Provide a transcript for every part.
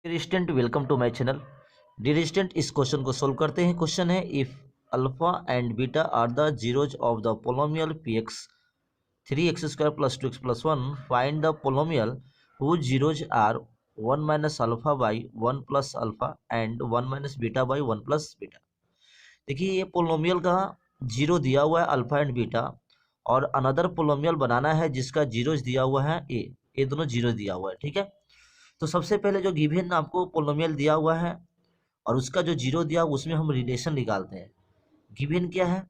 Dear student, welcome to my channel. Dear student, इस question को solve करते हैं। क्वेश्चन है, if alpha and beta are the zeros of the polynomial P X 3x² + 2x + 1, find the polynomial whose zeros are 1 minus alpha by 1 plus alpha and 1 minus beta by 1 plus beta। देखिए, ये पोलोमियल का zero दिया हुआ है alpha and beta, और another पोलोमियल बनाना है जिसका zeros दिया हुआ है ए। ये दोनों जीरो दिया हुआ है, ठीक है। तो सबसे पहले जो गिवन आपको पोलोमियल दिया हुआ है और उसका जो जीरो दिया हुआ, उसमें हम रिलेशन निकालते हैं। गिवन क्या है?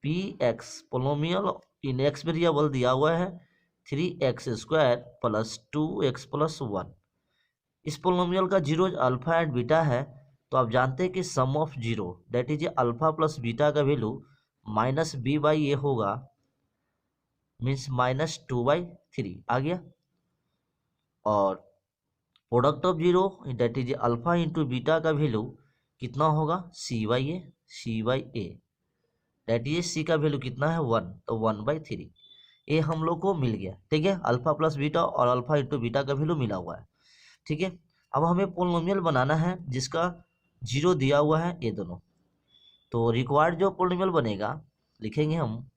पी एक्स पोलोमियल इन एक्स वेरिएबल दिया हुआ है 3x² + 2x + 1। इस पोलोमियल का जीरो अल्फा एंड बीटा है, तो आप जानते हैं कि sum of zero that is alpha plus beta का value minus B by A होगा, मीन्स -2/3 आ गया। और product of zero that is alpha into beta का वैल्यू कितना होगा? C by A that is C का वैल्यू कितना है? 1, तो 1/3। ये हम लोग को मिल गया, ठीक है। अल्फा प्लस बीटा और अल्फा इंटू बीटा का वैल्यू मिला हुआ है, ठीक है। अब हमें पोलिनोमियल बनाना है जिसका जीरो दिया हुआ है ये दोनों। तो रिक्वायर्ड जो पोलिनोमियल बनेगा, लिखेंगे हम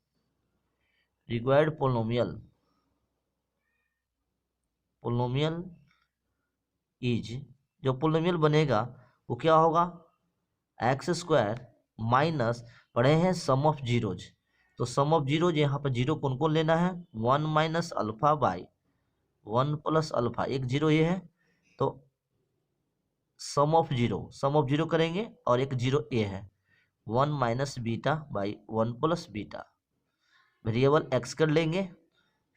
रिक्वायर्ड पोलिनोमियल इज, जो पोलिनोमियल बनेगा वो क्या होगा? x² माइनस, पढ़े हैं सम ऑफ जीरोज, तो सम ऑफ जीरोज यहाँ पर जीरो कौन कौन लेना है? 1 minus alpha by 1 plus alpha, एक जीरो ये है, तो सम ऑफ जीरो करेंगे और एक जीरो ए है, 1 minus beta by 1 plus beta. Variable X कर लेंगे,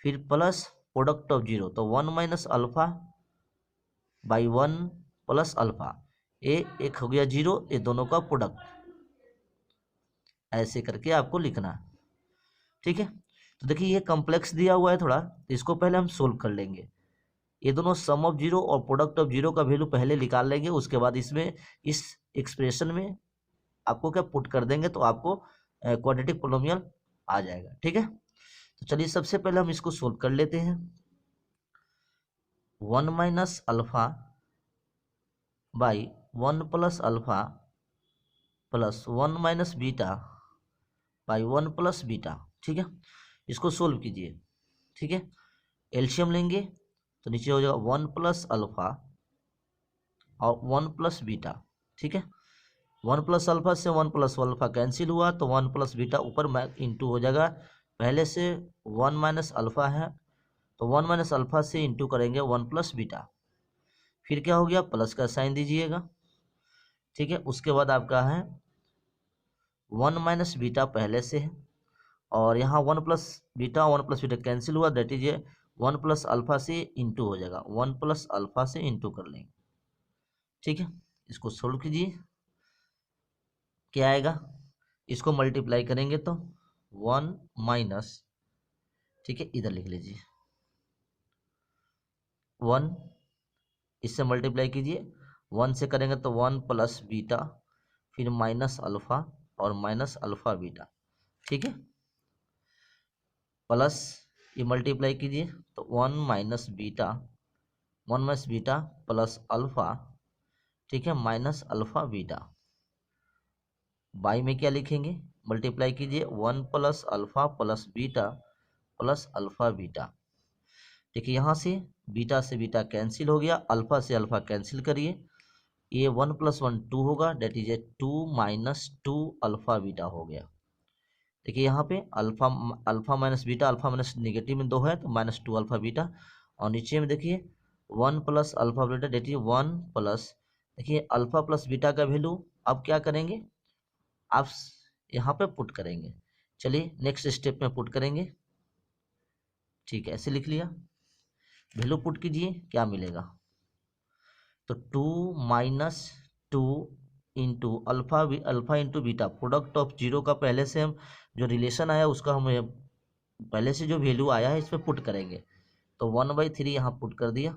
फिर प्लस प्रोडक्ट ऑफ जीरो, तो 1 minus alpha by 1 plus alpha, A एक हो गया जीरो, ये दोनों का प्रोडक्ट। ऐसे करके आपको लिखना है, ठीक है। तो देखिए, ये कॉम्प्लेक्स दिया हुआ है थोड़ा, तो इसको पहले हम सोल्व कर लेंगे। ये दोनों सम ऑफ जीरो और प्रोडक्ट ऑफ जीरो का वैल्यू पहले निकाल लेंगे, उसके बाद इसमें इस एक्सप्रेशन में आपको क्या पुट कर देंगे, तो आपको क्वाड्रेटिक पोलिनोमियल आ जाएगा, ठीक है। तो चलिए, सबसे पहले हम इसको सोल्व कर लेते हैं। 1 minus alpha by 1 plus alpha plus 1 minus beta by 1 plus beta, ठीक है। इसको सोल्व कीजिए, ठीक है। एलसीएम लेंगे तो नीचे हो जाएगा 1 प्लस अल्फा और 1 प्लस बीटा, ठीक है। 1 प्लस अल्फा से 1 प्लस अल्फा कैंसिल हुआ, तो 1 प्लस बीटा ऊपर इंटू हो जाएगा। पहले से 1 माइनस अल्फा है, तो 1 माइनस अल्फा से इंटू करेंगे 1 प्लस बीटा, फिर क्या हो गया? प्लस का साइन दीजिएगा, ठीक है। उसके बाद आपका है 1 माइनस बीटा पहले से है, और यहाँ 1 प्लस बीटा कैंसिल हुआ, दैट इज 1 प्लस अल्फा से इंटू हो जाएगा, 1 प्लस अल्फा से इंटू कर लेंगे, ठीक है। इसको सोल्व कीजिए, क्या आएगा? इसको मल्टीप्लाई करेंगे तो 1 माइनस, ठीक है, इधर लिख लीजिए 1, इससे मल्टीप्लाई कीजिए, 1 से करेंगे तो 1 प्लस बीटा, फिर माइनस अल्फा और माइनस अल्फा बीटा, ठीक है। प्लस ये मल्टीप्लाई कीजिए तो 1 माइनस बीटा प्लस अल्फा, ठीक है, माइनस अल्फा बीटा। बाई में क्या लिखेंगे? मल्टीप्लाई कीजिए 1 plus alpha plus beta plus alpha beta. देखिए, यहाँ से बीटा कैंसिल हो गया, अल्फा से अल्फा कैंसिल करिए, ये 1 + 1 2 होगा, that is 2 minus 2 alpha beta हो गया। देखिए, यहाँ पे alpha minus beta, alpha minus negative में 2 है, तो -2 अल्फा बीटा। और नीचे में देखिए 1 plus alpha beta, that is 1 plus, देखिए अल्फा प्लस बीटा का वैल्यू अब क्या करेंगे? आप यहाँ पे पुट करेंगे। चलिए, नेक्स्ट स्टेप में पुट करेंगे, ठीक है। ऐसे लिख लिया, वैल्यू पुट कीजिए, क्या मिलेगा? तो 2 minus 2 into alpha into beta, product of zero का पहले से हम जो रिलेशन आया उसका हम पहले से जो वैल्यू आया है इसमें पुट करेंगे, तो 1/3 यहाँ पुट कर दिया।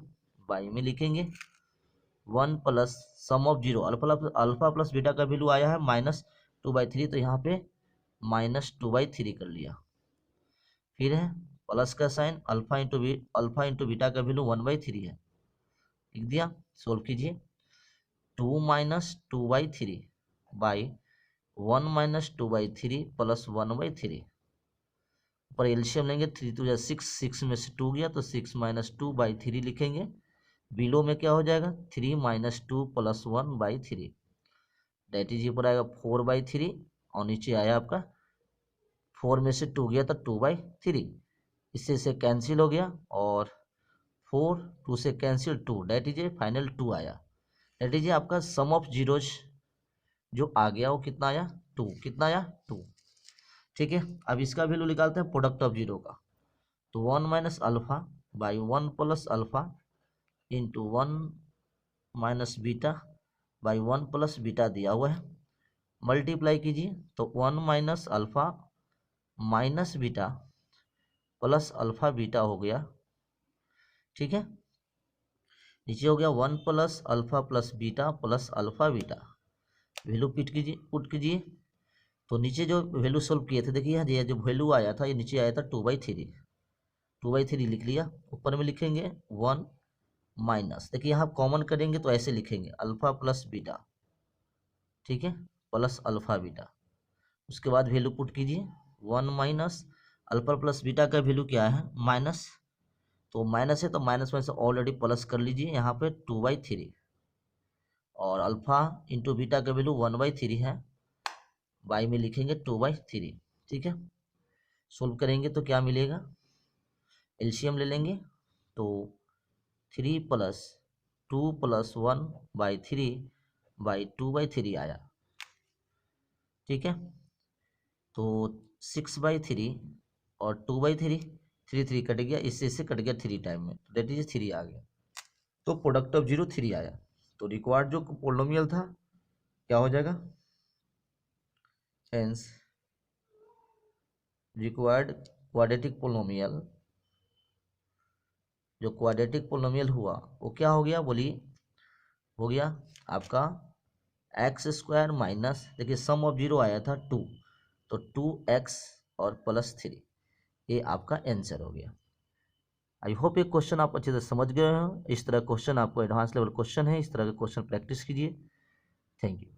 बाई में लिखेंगे 1 plus sum of zero, alpha plus beta का वैल्यू आया है -2/3, तो यहाँ पे -2/3 कर लिया। फिर है प्लस का साइन, अल्फा इंटू बीटा का वैल्यू 1/3 है, लिख दिया। सोल्व कीजिए, 2 - 2/3 बाई 1 - 2/3 प्लस 1/3। ऊपर एलसीएम लेंगे, 3 2 6, 6 में से 2 गया तो 6 - 2/3 लिखेंगे। बिलो में क्या हो जाएगा, 3 - 2 प्लस 1/3, डेट इज ऊपर आएगा 4/3 और नीचे आया आपका 4 में से 2 गया तो 2/3, इससे से कैंसिल हो गया और 4 2 से कैंसिल 2, डेट इज फाइनल 2 आया। डेट इज आपका सम ऑफ जीरोज जो आ गया वो कितना आया, 2। कितना आया, 2। ठीक है, अब इसका वैल्यू निकालते हैं प्रोडक्ट ऑफ जीरो का। तो 1 - alpha by 1 plus alpha into 1 - beta by 1 plus beta दिया हुआ है, मल्टीप्लाई कीजिए तो 1 - alpha minus beta plus alpha beta हो गया। ठीक है, नीचे हो गया 1 plus alpha plus beta plus alpha beta, value put कीजिए। तो नीचे जो वैल्यू सोल्व किए थे, देखिए ये जो वैल्यू आया था ये नीचे आया था 2/3, 2/3 लिख लिया। ऊपर में लिखेंगे 1 माइनस, देखिए यहाँ कॉमन करेंगे तो ऐसे लिखेंगे अल्फा प्लस बीटा, ठीक है, प्लस अल्फा बीटा। उसके बाद वैल्यू पुट कीजिए, 1 माइनस अल्फा प्लस बीटा का वैल्यू क्या है, माइनस, तो माइनस है तो माइनस में से ऑलरेडी प्लस कर लीजिए यहाँ पे 2/3, और अल्फा इंटू बीटा का वैल्यू 1/3 है, बाई में लिखेंगे 2/3। ठीक है, सोल्व करेंगे तो क्या मिलेगा, एलसीएम ले लेंगे तो 3 + 2 + 1/3 बाई 2/3 आया। ठीक है, तो 6/3 और 2/3, 3 3 कट गया, इससे कट गया 3 टाइम में, डेट इज 3 आ गया। तो प्रोडक्ट ऑफ जीरो 3 आया। तो रिक्वायर्ड जो पोलिनोमियल था क्या हो जाएगा, हेंस रिक्वायर्ड क्वाड्रेटिक पोलिनोमियल, जो क्वाड्रेटिक पोलिनोमियल हुआ वो क्या हो गया, बोलिए, हो गया आपका x² माइनस, देखिए सम ऑफ जीरो आया था 2, तो 2x और +3, ये आपका आंसर हो गया। आई होप ये क्वेश्चन आप अच्छे से समझ गए हो। इस तरह क्वेश्चन आपको एडवांस लेवल क्वेश्चन है, इस तरह के क्वेश्चन प्रैक्टिस कीजिए। Thank you.